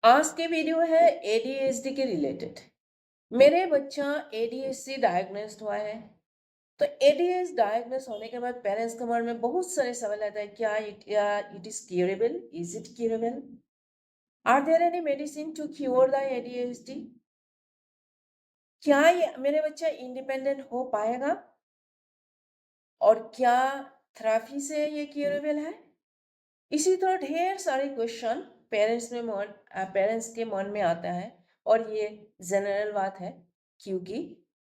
आज की वीडियो है एडीएचडी के रिलेटेड। मेरे बच्चा एडीएचडी डायग्नोस्ड हुआ है। तो एडीएच डायग्नोस होने के बाद पेरेंट्स के मन में बहुत सारे सवाल आता है, क्या it is curable, is it curable, are there any medicine to cure the ADHD, क्या ये मेरे बच्चा इंडिपेंडेंट हो पाएगा, और क्या थेरेपी से ये क्यूरेबल है। इसी तरह ढेर सारे क्वेश्चन पेरेंट्स के मन में आता है। और ये जनरल बात है, क्योंकि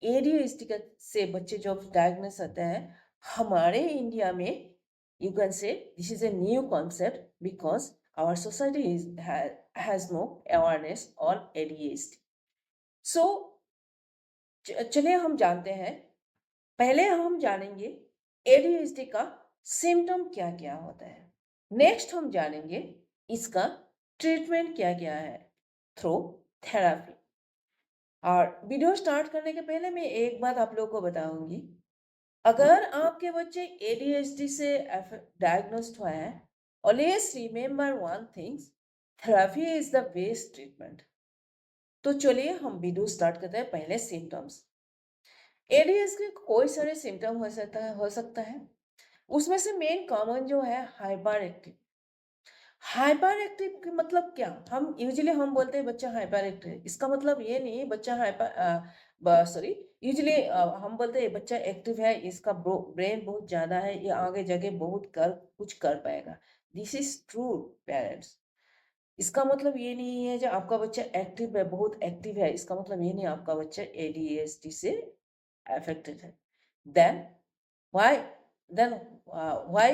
एडीएचडी से बच्चे जो डायग्नोस होते हैं हमारे इंडिया में, you can say this is a new concept because our society has no awareness on ADHD. So चलिए हम जानते हैं। पहले हम जानेंगे एडीएचडी का सिम्टम क्या क्या होता है। नेक्स्ट हम जानेंगे इसका ट्रीटमेंट क्या क्या है थ्रू थेरेपी। और वीडियो स्टार्ट करने के पहले मैं एक बात आप लोगों को बताऊंगी। अगर आपके बच्चे एडीएचडी से डायग्नोस्ड हुआ है, always remember one things, therapy is the best treatment. तो चलिए हम वीडियो स्टार्ट करते हैं। पहले सिम्टम्स। एडीएच के कोई सारे सिम्टम हो सकता है। उसमें से मेन कॉमन जो है हाइपर एक्टिव। हाइपर एक्टिव का मतलब क्या? हम यूजुअली हम बोलते हैं बच्चा हाइपर एक्टिव, इसका मतलब ये नहीं बच्चा यूजुअली हम बोलते हैं बच्चा एक्टिव है, इसका ब्रेन बहुत ज्यादा है, ये आगे जाके बहुत कुछ कर पाएगा। This is true parents. इसका मतलब ये नहीं है जो आपका बच्चा एक्टिव है, बहुत एक्टिव है, इसका मतलब ये नहीं आपका बच्चा एडीएचडी से affected है। Then why then why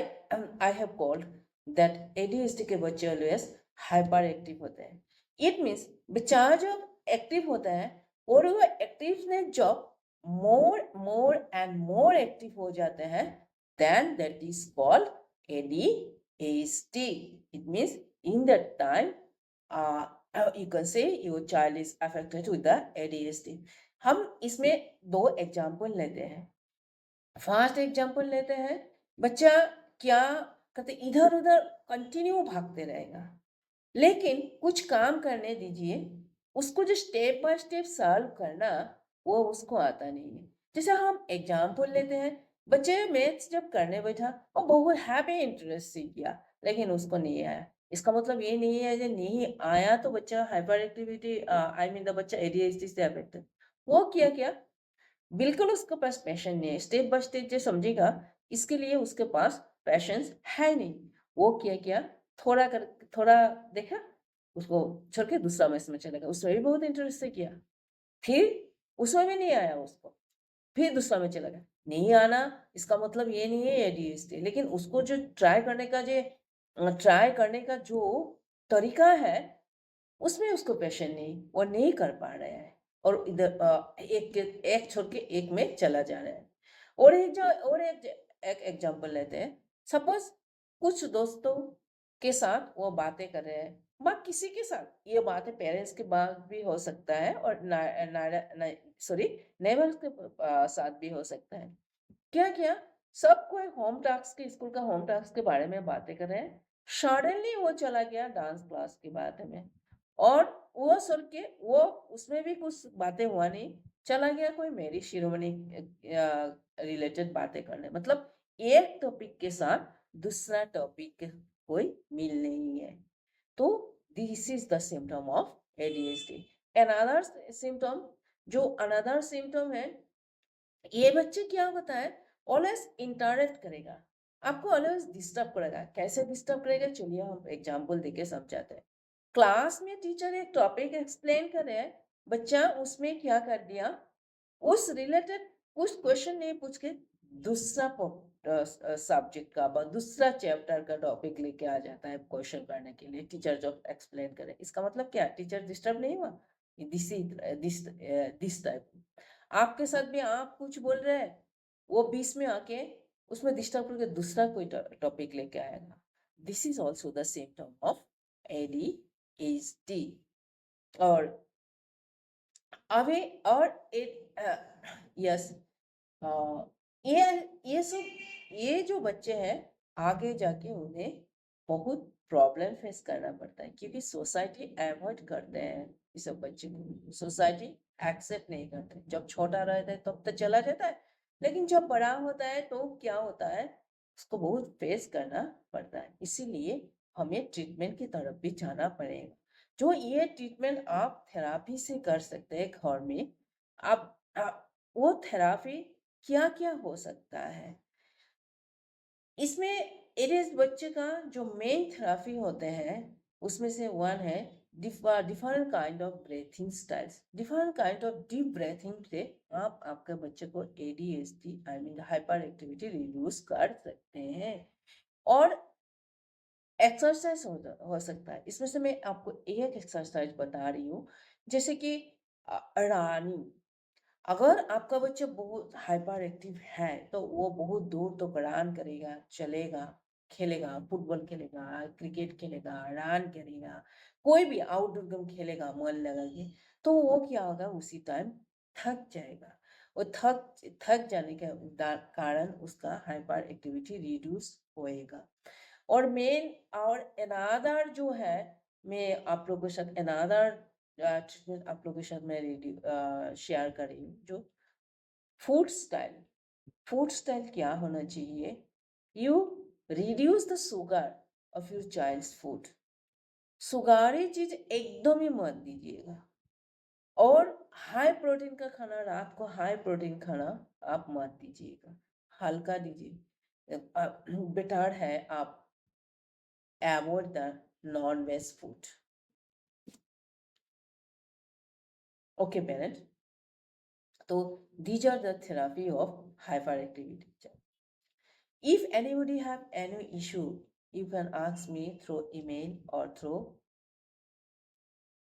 I have called that ADHD के बच्चे always hyperactive होते हैं। It means बच्चा जब एक्टिव होता है और वो एक्टिवनेस जब more and more एक्टिव हो जाते हैं, then that is called ADHD. It means in that time you can say your child is affected with the ADHD. हम इसमें दो एग्जाम्पल लेते हैं। फर्स्ट एग्जाम्पल लेते हैं, बच्चा क्या कहते इधर उधर कंटिन्यू भागते रहेगा, लेकिन कुछ काम करने दीजिए, उसको जो स्टेप बाय स्टेप सॉल्व करना वो उसको आता नहीं है। जैसे हम एग्जाम्पल लेते हैं, बच्चे मैथ्स जब करने बैठा वो बहुत हैप्पी इंटरेस्ट से किया, लेकिन उसको नहीं आया। इसका मतलब ये नहीं है जो नहीं आया तो बच्चा hyper activity I mean the बच्चा एडीएचडी से अफेक्टेड। वो किया क्या, बिल्कुल उसके पास पैशन नहीं है, स्टेप बाय स्टेप जो समझेगा इसके लिए उसके पास पैशंस है नहीं। वो किया थोड़ा कर थोड़ा देखा, उसको छोड़ के दूसरा मैथ में चला गया, उसमें भी बहुत इंटरेस्ट से किया, फिर उसमें भी नहीं आया उसको, फिर दूसरा में चला गया। नहीं आना इसका मतलब ये नहीं है एडीएचडी, लेकिन उसको जो ट्राई करने का जो तरीका है उसमें उसको पैशन नहीं, वो नहीं कर पा रहा है, और इधर एक छोड़ के एक में चला जा रहा है। और एक एग्जांपल लेते हैं। सपोज कुछ दोस्तों के साथ वो बातें कर रहे हैं, किसी के साथ ये बातें पेरेंट्स के बाद भी हो सकता है, और नेबर्स के साथ भी हो सकता है। क्या किया, सब कोई होम टास्क के स्कूल का होम टास्क के बारे में बातें कर रहे हैं, सडनली वो चला गया डांस क्लास के बारे में, और वो सुन के वो उसमें भी कुछ बातें हुआ नहीं, चला गया कोई मेरी शिरोमणि रिलेटेड बातें करने। मतलब एक टॉपिक के साथ दूसरा टॉपिक कोई मिल नहीं है। तो this is the symptom of ADHD. Another symptom, जो अनदर सिम्टम है, ये बच्चे क्या होता है, ऑलवेज इंटरप्ट करेगा, आपको ऑलवेज डिस्टर्ब करेगा। कैसे डिस्टर्ब करेगा, चलिए हम एग्जांपल देके समझाते हैं। क्लास में टीचर एक टॉपिक एक्सप्लेन कर रहे हैं, बच्चा उसमें क्या कर दिया, उस रिलेटेड कुछ क्वेश्चन नहीं पूछ के दूसरा सब्जेक्ट का दूसरा चैप्टर का टॉपिक लेके आ जाता है क्वेश्चन करने के लिए, टीचर जो एक्सप्लेन करे। इसका मतलब क्या, टीचर डिस्टर्ब नहीं हुआ। दिस टाइप आपके साथ भी आप कुछ बोल रहे हैं, वो बीच में आके उसमें डिस्टर्ब करके दूसरा कोई टॉपिक लेके आएगा। This is also the symptom of ADHD। और अभी और यस, ये सब, ये जो बच्चे हैं आगे जाके उन्हें बहुत प्रॉब्लम फेस करना पड़ता है, क्योंकि सोसाइटी अवॉइड करते हैं इस सब बच्चे को, सोसाइटी एक्सेप्ट नहीं करते। जब छोटा रहता है तब तो चला जाता है, लेकिन जब बड़ा होता है तो क्या होता है, उसको बहुत फेस करना पड़ता है। इसीलिए हमें ट्रीटमेंट की तरफ भी जाना पड़ेगा। जो ये ट्रीटमेंट आप थेरापी से कर सकते हैं घर में, आप वो थेरापी क्या क्या हो सकता है इसमें। एडीएस बच्चे का जो मेन थेरापी होते हैं, उसमें से वन है different kind of breathing styles. Different kind of deep breathing से आप आपके बच्चे को ADHD I mean hyperactivity reduce कर सकते हैं। और एक्सरसाइज हो सकता है। इसमें से मैं आपको एक एक्सरसाइज बता रही हूँ, जैसे कि रनिंग। अगर आपका बच्चा बहुत हाइपर एक्टिव है तो वो बहुत दूर तक रन करेगा, चलेगा, खेलेगा, फुटबॉल खेलेगा, क्रिकेट खेलेगा, रन करेगा, कोई भी आउटडोर गेम खेलेगा मन लगा के, तो वो क्या होगा, उसी टाइम थक जाएगा। वो थक थक जाने के कारण उसका हाइपर एक्टिविटी रिड्यूस होएगा। और मेन और अनादर जो है, मैं आप लोगों के साथ अनादर ट्रीटमेंट आप लोगों के साथ मैं शेयर कर रही हूँ। जो फूड स्टाइल, फूड स्टाइल क्या होना चाहिए, you reduce the sugar of your child's food. Sugary चीज एकदम ही मत दीजिएगा। और हाई प्रोटीन का खाना, रात को हाई प्रोटीन खाना आप मत दीजिएगा, हल्का दीजिए। बेटर है आप avoid the non veg food. Okay parent, तो these are the therapy of hyperactivity child. If anybody have any issue, you can ask me through email or through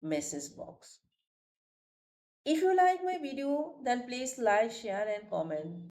message box. If you like my video, then please like, share and comment.